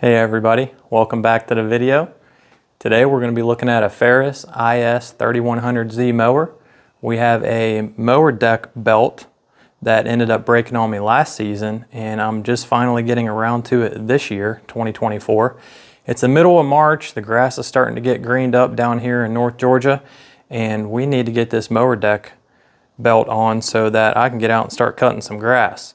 Hey everybody, welcome back to the video. Today we're going to be looking at a Ferris IS 3100Z mower. We have a Mowerdeck belt that ended up breaking on me last season, and I'm just finally getting around to it this year, 2024. It's the middle of March, the grass is starting to get greened up down here in North Georgia, and we need to get this Mowerdeck belt on so that I can get out and start cutting some grass.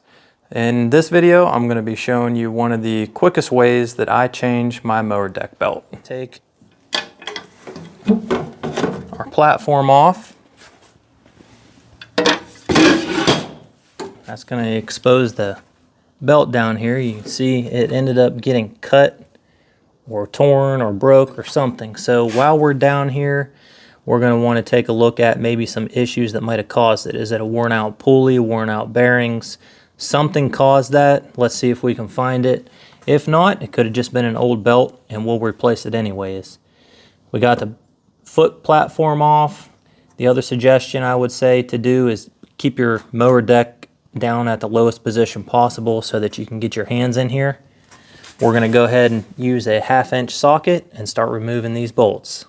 In this video, I'm going to be showing you one of the quickest ways that I change my Mowerdeck belt. Take our platform off. That's going to expose the belt down here. You can see it ended up getting cut or torn or broke or something. So while we're down here, we're going to want to take a look at maybe some issues that might have caused it. Is it a worn out pulley, worn out bearings? Something caused that. Let's see if we can find it. If not, it could have just been an old belt and we'll replace it anyways. We got the foot platform off. The other suggestion I would say to do is keep your Mowerdeck down at the lowest position possible so that you can get your hands in here. We're going to go ahead and use a 1/2 inch socket and start removing these bolts.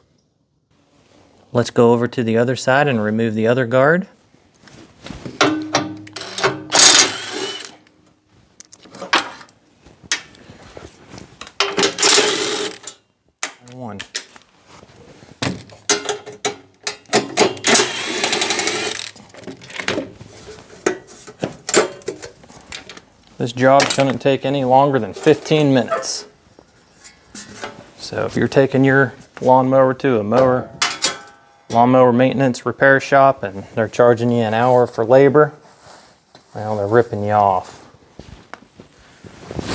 Let's go over to the other side and remove the other guard. This job shouldn't take any longer than 15 minutes. So if you're taking your lawnmower to a lawnmower maintenance repair shop and they're charging you an hour for labor, well, they're ripping you off.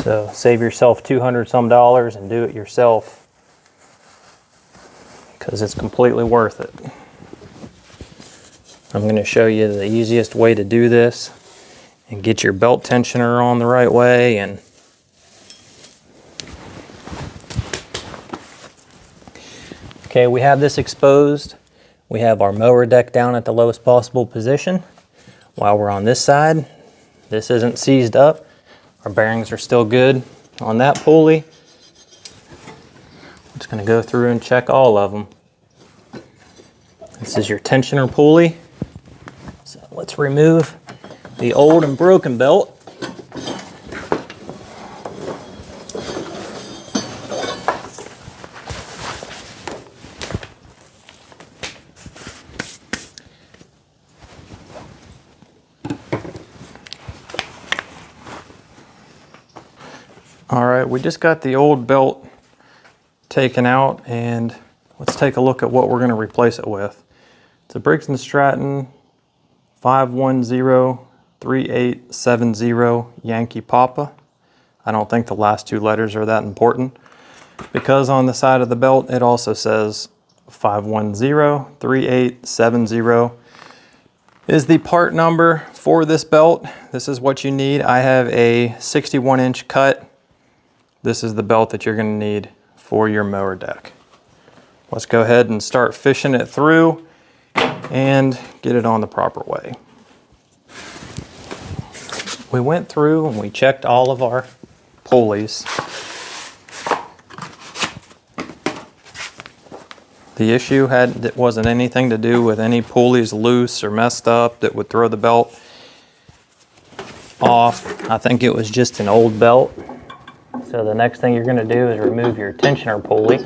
So save yourself $200 some and do it yourself, because it's completely worth it. I'm going to show you the easiest way to do this and get your belt tensioner on the right way. And okay, we have this exposed. We have our Mowerdeck down at the lowest possible position. While we're on this side, this isn't seized up. Our bearings are still good on that pulley. I'm just going to go through and check all of them. This is your tensioner pulley. So let's remove the old and broken belt. All right, we just got the old belt taken out, and let's take a look at what we're going to replace it with. It's a Briggs & Stratton 5103870 Yankee Papa. I don't think the last two letters are that important, because on the side of the belt it also says 5103870 is the part number for this belt. This is what you need. I have a 61-inch cut. This is the belt that you're going to need for your Mowerdeck. Let's go ahead and start fishing it through and get it on the proper way. We went through and we checked all of our pulleys. The issue wasn't anything to do with any pulleys loose or messed up that would throw the belt off. I think it was just an old belt. So the next thing you're going to do is remove your tensioner pulley.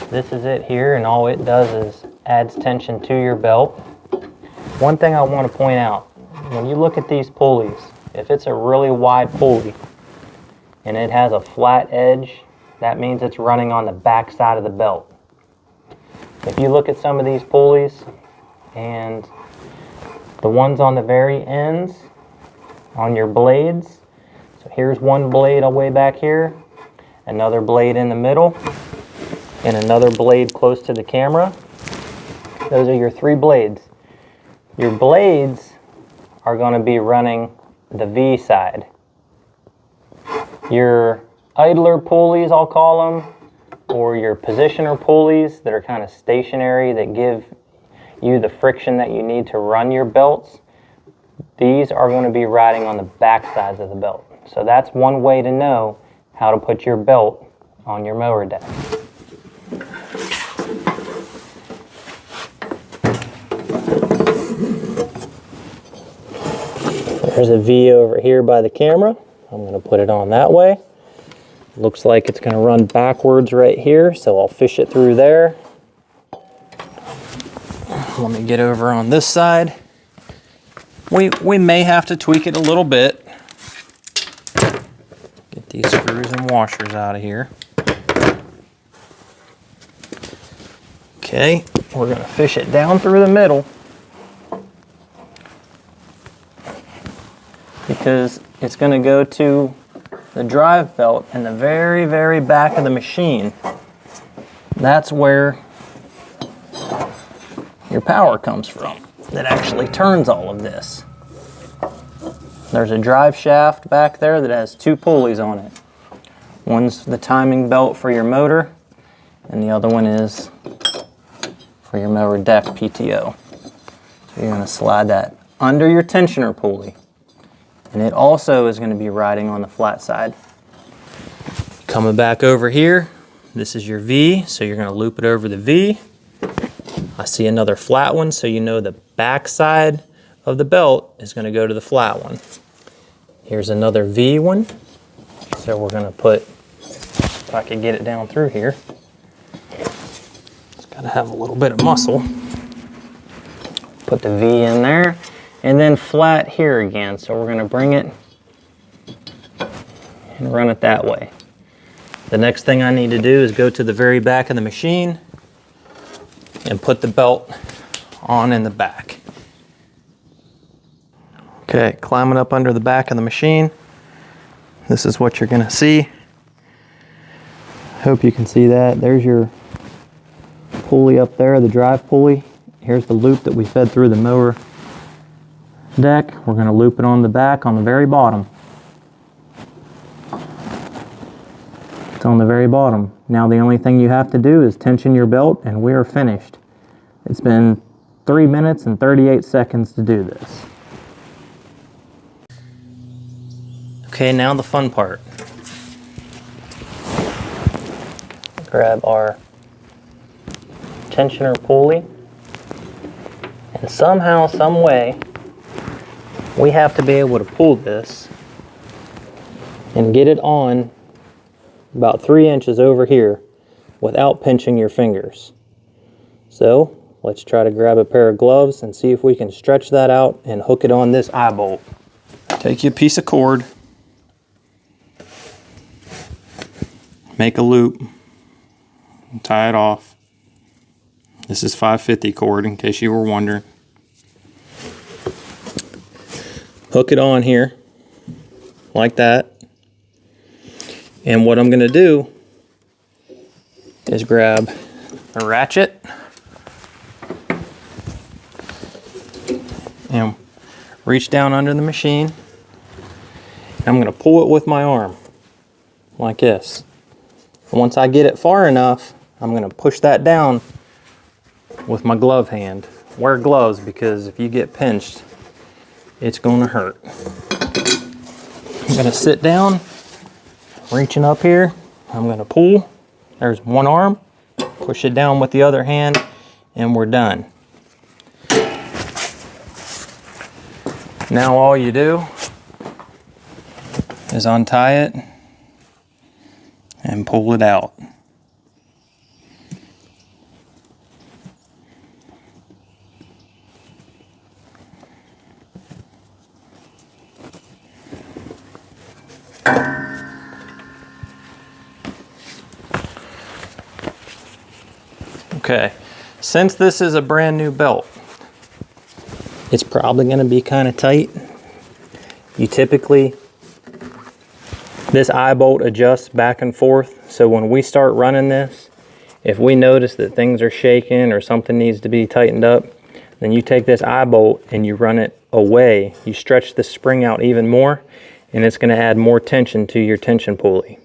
This is it here, and all it does is adds tension to your belt. One thing I want to point out, when you look at these pulleys, if it's a really wide pulley and it has a flat edge, that means it's running on the back side of the belt. If you look at some of these pulleys and the ones on the very ends on your blades, so here's one blade all the way back here, another blade in the middle, and another blade close to the camera. Those are your 3 blades. Your blades are going to be running the V side. Your idler pulleys, I'll call them, or your positioner pulleys that are kind of stationary, that give you the friction that you need to run your belts, these are going to be riding on the back sides of the belt. So that's one way to know how to put your belt on your mower deck. There's a V over here by the camera. I'm going to put it on that way. Looks like it's going to run backwards right here, so I'll fish it through there. Let me get over on this side. We may have to tweak it a little bit. Get these screws and washers out of here. Okay, we're going to fish it down through the middle, because it's going to go to the drive belt in the very, very back of the machine. That's where your power comes from, that actually turns all of this. There's a drive shaft back there that has 2 pulleys on it. One's the timing belt for your motor, and the other one is for your Mowerdeck PTO. So you're going to slide that under your tensioner pulley. And it also is going to be riding on the flat side. Coming back over here, this is your V, so you're going to loop it over the V. I see another flat one, so you know the back side of the belt is going to go to the flat one. Here's another V one. So we're going to put, if I can get it down through here, it's got to have a little bit of muscle. Put the V in there. And then flat here again. So we're going to bring it and run it that way. The next thing I need to do is go to the very back of the machine and put the belt on in the back. Okay, climbing up under the back of the machine. This is what you're going to see. Hope you can see that. There's your pulley up there, the drive pulley. Here's the loop that we fed through the mower deck. We're going to loop it on the back on the very bottom. It's on the very bottom. Now the only thing you have to do is tension your belt and we are finished. It's been 3 minutes and 38 seconds to do this. Okay, now the fun part. Grab our tensioner pulley, and somehow, some way, we have to be able to pull this and get it on about 3 inches over here without pinching your fingers. So let's try to grab a pair of gloves and see if we can stretch that out and hook it on this eye bolt. Take you a piece of cord, make a loop, and tie it off. This is 550 cord in case you were wondering. Hook it on here like that, and what I'm going to do is grab a ratchet and reach down under the machine. I'm going to pull it with my arm like this. Once I get it far enough, I'm going to push that down with my glove hand. Wear gloves, because if you get pinched, it's going to hurt. I'm going to sit down, reaching up here. I'm going to pull. There's one arm. Push it down with the other hand, and we're done. Now all you do is untie it and pull it out. Okay, since this is a brand new belt, it's probably going to be kind of tight. You typically, this eye bolt adjusts back and forth, so when we start running this, if we notice that things are shaking or something needs to be tightened up, then you take this eye bolt and you run it away. You stretch the spring out even more, and it's going to add more tension to your tension pulley.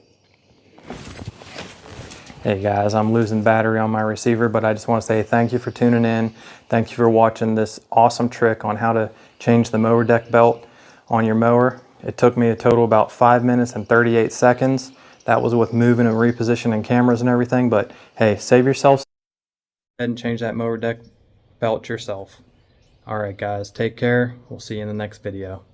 Hey guys, I'm losing battery on my receiver, but I just want to say thank you for tuning in. Thank you for watching this awesome trick on how to change the Mowerdeck belt on your mower. It took me a total about 5 minutes and 38 seconds That was with moving and repositioning cameras and everything, but hey, save yourself. Go ahead and change that Mowerdeck belt yourself. All right, guys, take care. We'll see you in the next video.